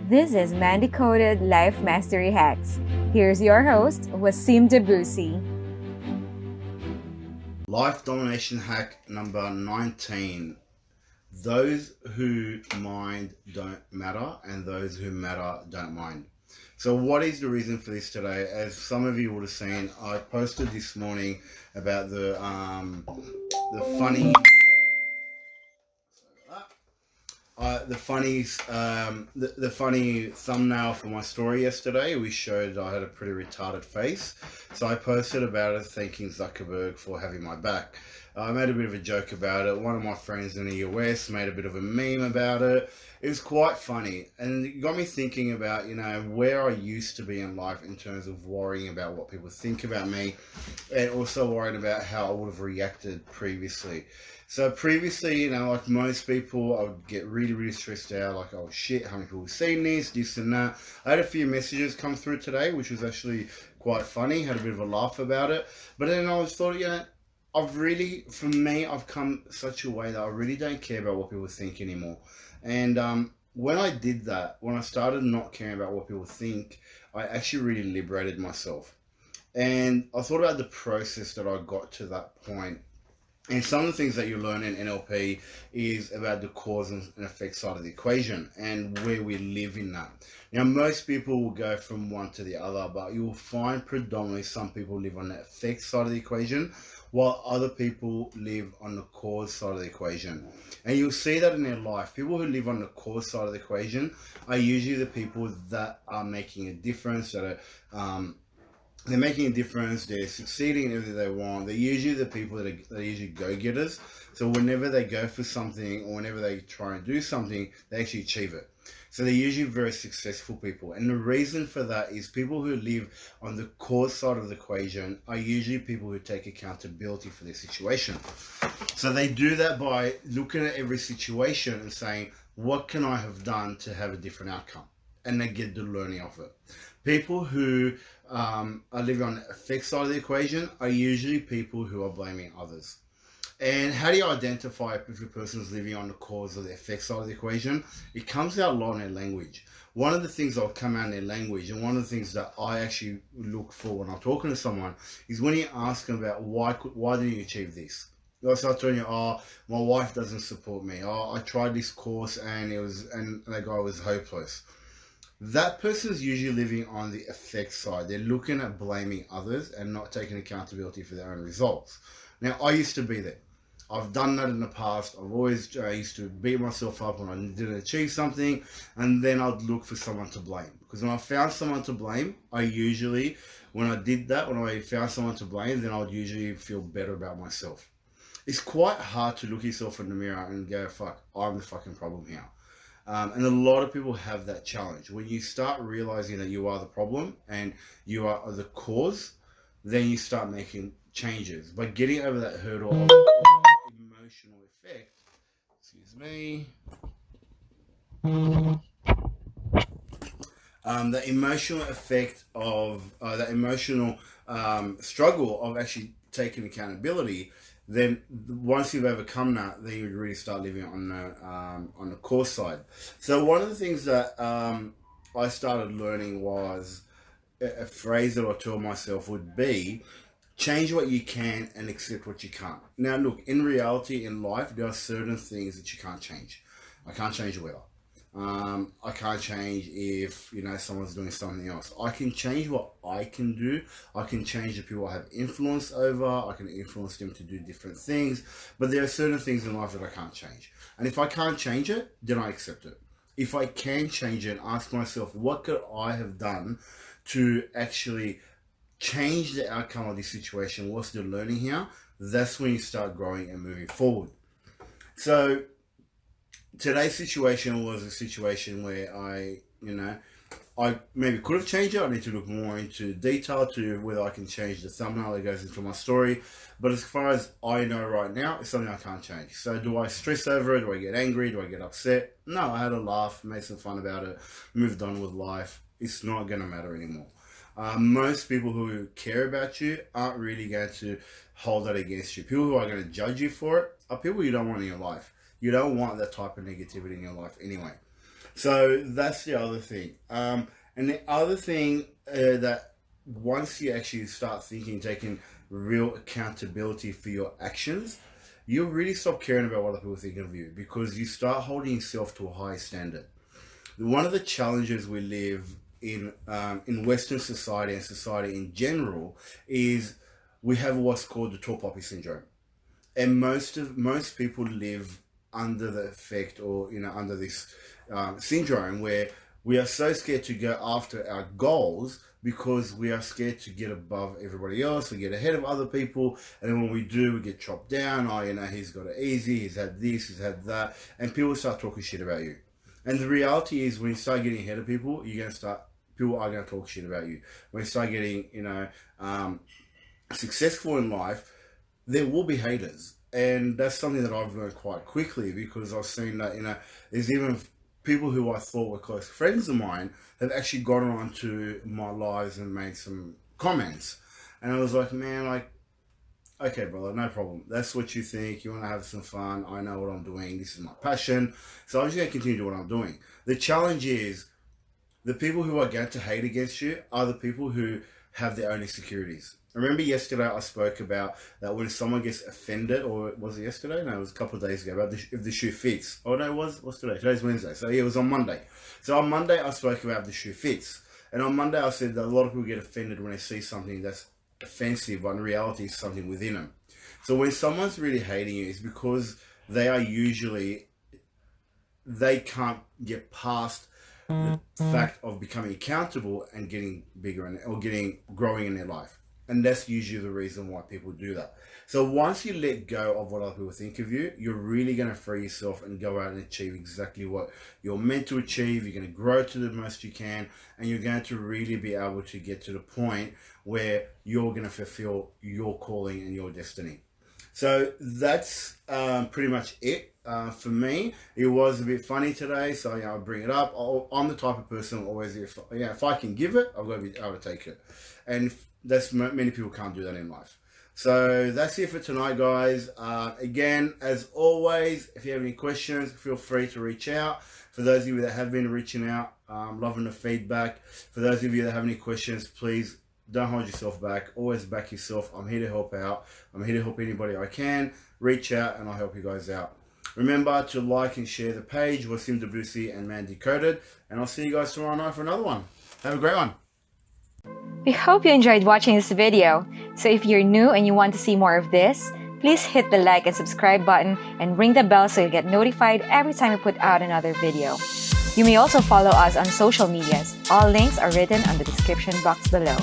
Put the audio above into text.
This is Man-Decoded Life Mastery Hacks. Here's your host, Wassim Dabboussi. Life domination hack number 19. Those who mind don't matter, and those who matter don't mind. So what is the reason for this today? As some of you would have seen, I posted this morning about the funny the funny thumbnail for my story yesterday. We showed I had a pretty retarded face, so I posted about it, thanking Zuckerberg for having my back. I made a bit of a joke about it. One of my friends in the US made a bit of a meme about it. It was quite funny, and it got me thinking about, where I used to be in life in terms of worrying about what people think about me, and also worrying about how I would have reacted previously. So previously, like most people, I would get really, really stressed out, like, oh shit, how many people have seen this and that. I had a few messages come through today, which was actually quite funny, had a bit of a laugh about it. But then I was thought, I've come such a way that I really don't care about what people think anymore. And when I did that, when I started not caring about what people think, I actually really liberated myself. And I thought about the process that I got to that point. And some of the things that you learn in NLP is about the cause and effect side of the equation and where we live in that. Now, most people will go from one to the other, but you will find predominantly some people live on the effect side of the equation, while other people live on the cause side of the equation. And you'll see that in their life. People who live on the cause side of the equation are usually the people that are making a difference, that are they're making a difference, they're succeeding in everything they want. They're usually the people that are usually go-getters. So whenever they go for something or whenever they try and do something, they actually achieve it. So they're usually very successful people. And the reason for that is people who live on the cause side of the equation are usually people who take accountability for their situation. So they do that by looking at every situation and saying, what can I have done to have a different outcome? And they get the learning of it. People who are living on the effect side of the equation are usually people who are blaming others. And how do you identify if a person is living on the cause or the effect side of the equation? It comes out a lot in their language. One of the things that'll come out in their language, and one of the things that I actually look for when I'm talking to someone, is when you ask them about why didn't you achieve this? They'll start telling you, oh, my wife doesn't support me. Oh, I tried this course and that guy was hopeless. That person is usually living on the effect side. They're looking at blaming others and not taking accountability for their own results. Now, I used to be there. I've done that in the past. I used to beat myself up when I didn't achieve something, and then I'd look for someone to blame. Because when I found someone to blame, when I found someone to blame, then I would usually feel better about myself. It's quite hard to look yourself in the mirror and go, fuck, I'm the fucking problem here. And a lot of people have that challenge. When you start realizing that you are the problem and you are the cause, then you start making changes. By getting over that hurdle of emotional effect, the emotional effect of that emotional struggle of actually taking accountability, then once you've overcome that, then you really start living on the course side. So one of the things that I started learning was a phrase that I told myself would be, change what you can and accept what you can't. Now look, in reality, in life, there are certain things that you can't change. I can't change the weather. I can't change if someone's doing something else. I can change what I can do. I can change the people I have influence over. I can influence them to do different things. But there are certain things in life that I can't change. And if I can't change it, then I accept it. If I can change it, ask myself, what could I have done to actually change the outcome of this situation? What's the learning here? That's when you start growing and moving forward. So today's situation was a situation where I maybe could have changed it. I need to look more into detail to whether I can change the thumbnail that goes into my story. But as far as I know right now, it's something I can't change. So do I stress over it? Do I get angry? Do I get upset? No, I had a laugh, made some fun about it, moved on with life. It's not going to matter anymore. Most people who care about you aren't really going to hold that against you. People who are going to judge you for it are people you don't want in your life. You don't want that type of negativity in your life anyway. So that's the other thing. And the other thing that once you actually start thinking, taking real accountability for your actions, you really stop caring about what other people think of you because you start holding yourself to a high standard. One of the challenges we live in Western society and society in general is we have what's called the tall poppy syndrome, and most people live under the effect, or under this syndrome where we are so scared to go after our goals because we are scared to get above everybody else, we get ahead of other people, and then when we do, we get chopped down. Oh, he's got it easy, he's had this, he's had that, and people start talking shit about you. And the reality is, when you start getting ahead of people, people are going to talk shit about you. When you start getting, successful in life, there will be haters. And that's something that I've learned quite quickly, because I've seen that, there's even people who I thought were close friends of mine have actually gotten onto my lives and made some comments. And I was like, man, okay, brother, no problem. That's what you think. You want to have some fun. I know what I'm doing. This is my passion. So I'm just going to continue to do what I'm doing. The challenge is the people who are going to hate against you are the people who have their own insecurities. Remember yesterday I spoke about that when someone gets offended, or was it yesterday? No, it was a couple of days ago, about if the shoe fits. Oh no, what's today? Today's Wednesday. So yeah, it was on Monday. So on Monday I spoke about if the shoe fits. And on Monday I said that a lot of people get offended when they see something that's offensive, but in reality it's something within them. So when someone's really hating you, it's because they can't get past the fact of becoming accountable and getting bigger or growing in their life. And that's usually the reason why people do that. So once you let go of what other people think of you, you're really going to free yourself and go out and achieve exactly what you're meant to achieve. You're going to grow to the most you can, and you're going to really be able to get to the point where you're going to fulfill your calling and your destiny. So that's pretty much it for me. It was a bit funny today, so I'll bring it up. I'm the type of person always, if I can give it, I've got to be able to take it. And many people can't do that in life. So that's it for tonight, guys. Again, as always, if you have any questions, feel free to reach out. For those of you that have been reaching out, loving the feedback. For those of you that have any questions, please don't hold yourself back. Always back yourself. I'm here to help out. I'm here to help anybody I can. Reach out and I'll help you guys out. Remember to like and share the page, Wassim, Dabboussi and Man Decoded. And I'll see you guys tomorrow night for another one. Have a great one. We hope you enjoyed watching this video. So if you're new and you want to see more of this, please hit the like and subscribe button and ring the bell so you get notified every time we put out another video. You may also follow us on social medias. All links are written on the description box below.